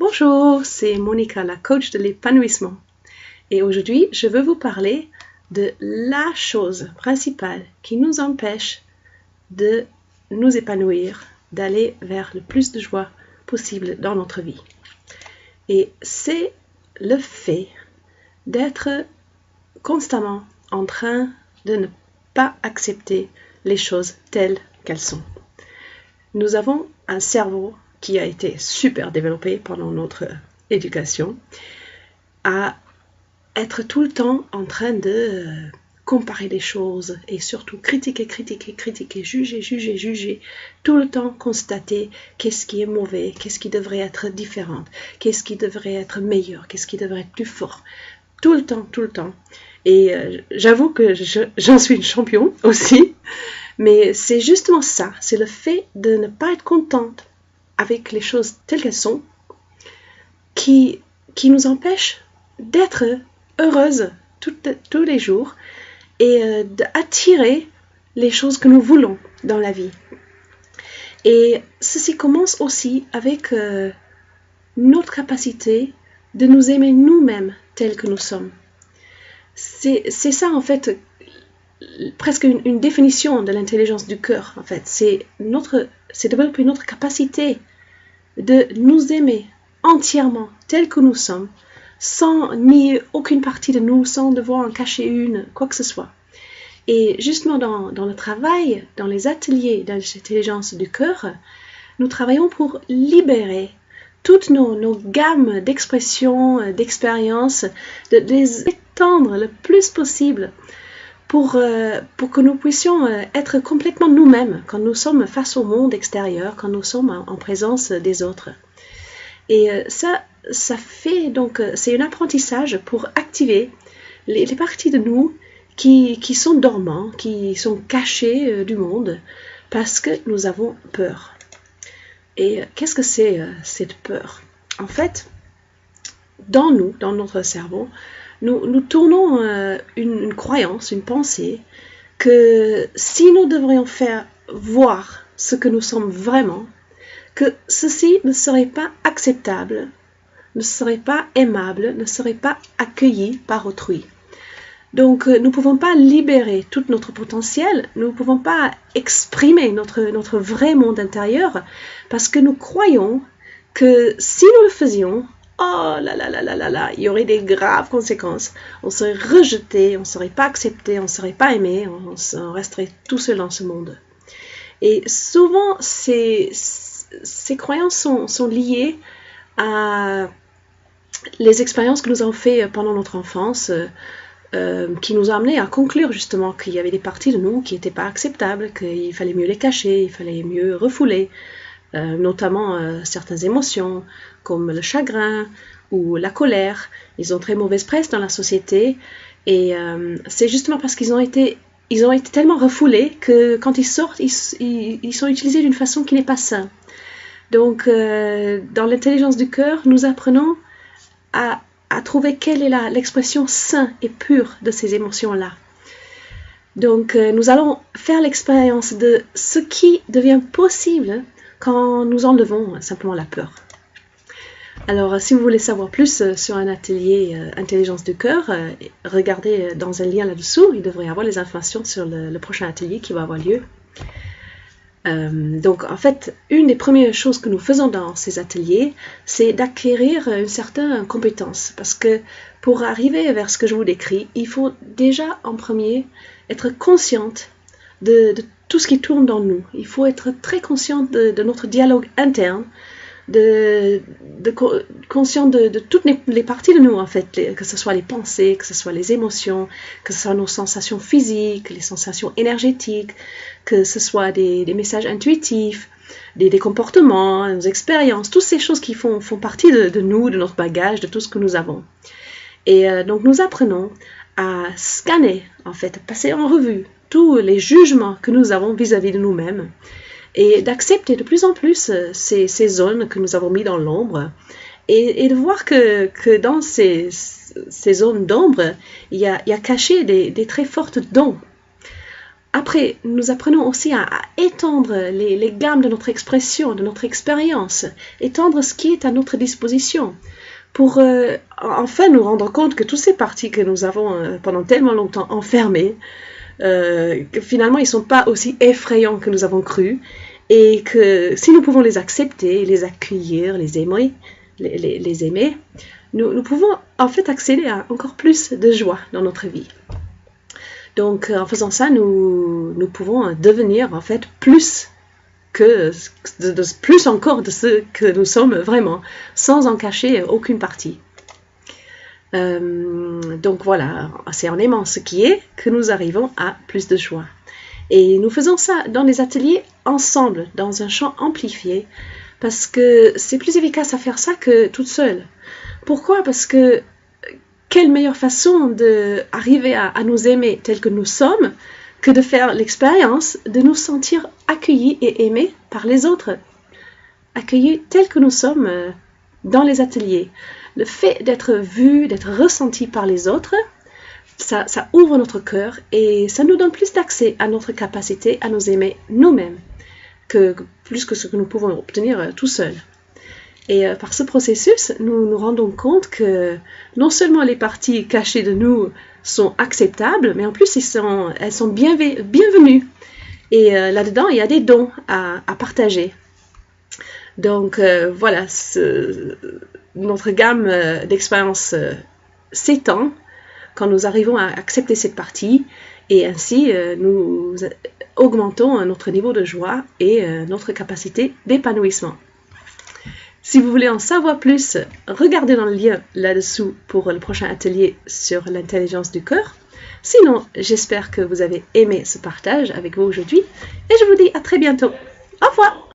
Bonjour, c'est Monica, la coach de l'épanouissement. Et aujourd'hui, je veux vous parler de la chose principale qui nous empêche de nous épanouir, d'aller vers le plus de joie possible dans notre vie. Et c'est le fait d'être constamment en train de ne pas accepter les choses telles qu'elles sont. Nous avons un cerveau qui a été super développé pendant notre éducation, à être tout le temps en train de comparer les choses et surtout critiquer, juger, tout le temps constater qu'est-ce qui est mauvais, qu'est-ce qui devrait être différent, qu'est-ce qui devrait être meilleur, qu'est-ce qui devrait être plus fort, tout le temps. Et j'avoue que j'en suis une championne aussi, mais c'est justement ça, c'est le fait de ne pas être contente avec les choses telles qu'elles sont, qui nous empêche d'être heureuse tous les jours et d'attirer les choses que nous voulons dans la vie. Et ceci commence aussi avec notre capacité de nous aimer nous-mêmes tels que nous sommes. C'est ça en fait, presque une définition de l'intelligence du cœur en fait. C'est développer notre capacité de nous aimer entièrement tels que nous sommes, sans nier aucune partie de nous, sans devoir en cacher une, quoi que ce soit. Et justement dans le travail, dans les ateliers d'intelligence du cœur, nous travaillons pour libérer toutes nos gammes d'expressions, d'expériences, de les étendre le plus possible pour que nous puissions être complètement nous-mêmes quand nous sommes face au monde extérieur, quand nous sommes en présence des autres. Et ça fait donc, c'est un apprentissage pour activer les parties de nous qui sont dormants, qui sont cachées du monde, parce que nous avons peur. Et qu'est-ce que c'est cette peur ? En fait, dans notre cerveau, nous tournons une croyance, une pensée, que si nous devrions faire voir ce que nous sommes vraiment, que ceci ne serait pas acceptable, ne serait pas aimable, ne serait pas accueilli par autrui. Donc nous ne pouvons pas libérer tout notre potentiel, nous ne pouvons pas exprimer notre vrai monde intérieur, parce que nous croyons que si nous le faisions, oh là là, il y aurait des graves conséquences. On serait rejeté, on ne serait pas accepté, on ne serait pas aimé, on resterait tout seul dans ce monde. Et souvent, ces croyances sont liées à les expériences que nous avons faites pendant notre enfance, qui nous ont amené à conclure justement qu'il y avait des parties de nous qui n'étaient pas acceptables, qu'il fallait mieux les cacher, il fallait mieux refouler, notamment certaines émotions comme le chagrin ou la colère. Ils ont très mauvaise presse dans la société et c'est justement parce qu'ils ont été tellement refoulés que quand ils sortent, ils sont utilisés d'une façon qui n'est pas saine. Donc dans l'intelligence du cœur, nous apprenons à trouver quelle est l'expression saine et pure de ces émotions-là. Donc nous allons faire l'expérience de ce qui devient possible quand nous enlevons simplement la peur. Alors, si vous voulez savoir plus sur un atelier intelligence du cœur, regardez dans un lien là-dessous, il devrait y avoir les informations sur le prochain atelier qui va avoir lieu. Donc, en fait, une des premières choses que nous faisons dans ces ateliers, c'est d'acquérir une certaine compétence. Parce que pour arriver vers ce que je vous décris, il faut déjà en premier être consciente de tout ce qui tourne dans nous. Il faut être très consciente de notre dialogue interne, conscient de toutes les parties de nous, en fait, que ce soit les pensées, que ce soit les émotions, que ce soit nos sensations physiques, les sensations énergétiques, que ce soit des messages intuitifs, des comportements, nos expériences, toutes ces choses qui font partie de nous, de notre bagage, de tout ce que nous avons. Et donc nous apprenons à scanner, en fait, à passer en revue tous les jugements que nous avons vis-à-vis de nous-mêmes, et d'accepter de plus en plus ces zones que nous avons mis dans l'ombre et de voir que dans ces zones d'ombre, il y a caché des très fortes dons. Après, nous apprenons aussi à étendre les gammes de notre expression, de notre expérience, étendre ce qui est à notre disposition, pour enfin nous rendre compte que toutes ces parties que nous avons pendant tellement longtemps enfermées, que finalement ils ne sont pas aussi effrayants que nous avons cru, et que si nous pouvons les accepter, les accueillir, les aimer, nous pouvons en fait accéder à encore plus de joie dans notre vie. Donc en faisant ça, nous pouvons devenir en fait plus encore de ce que nous sommes vraiment, sans en cacher aucune partie. Donc voilà, c'est en aimant ce qui est que nous arrivons à plus de joie. Et nous faisons ça dans les ateliers ensemble, dans un champ amplifié, parce que c'est plus efficace à faire ça que toute seule. Pourquoi? Parce que quelle meilleure façon d'arriver à nous aimer tels que nous sommes que de faire l'expérience de nous sentir accueillis et aimés par les autres. Accueillis tels que nous sommes dans les ateliers. Le fait d'être vu, d'être ressenti par les autres, ça ouvre notre cœur et ça nous donne plus d'accès à notre capacité à nous aimer nous-mêmes, plus que ce que nous pouvons obtenir tout seuls. Et par ce processus, nous nous rendons compte que non seulement les parties cachées de nous sont acceptables, mais en plus elles sont bienvenues. Et là-dedans, il y a des dons à partager. Donc voilà, notre gamme d'expériences s'étend quand nous arrivons à accepter cette partie, et ainsi nous augmentons notre niveau de joie et notre capacité d'épanouissement. Si vous voulez en savoir plus, regardez dans le lien là-dessous pour le prochain atelier sur l'intelligence du cœur. Sinon, j'espère que vous avez aimé ce partage avec vous aujourd'hui et je vous dis à très bientôt. Au revoir!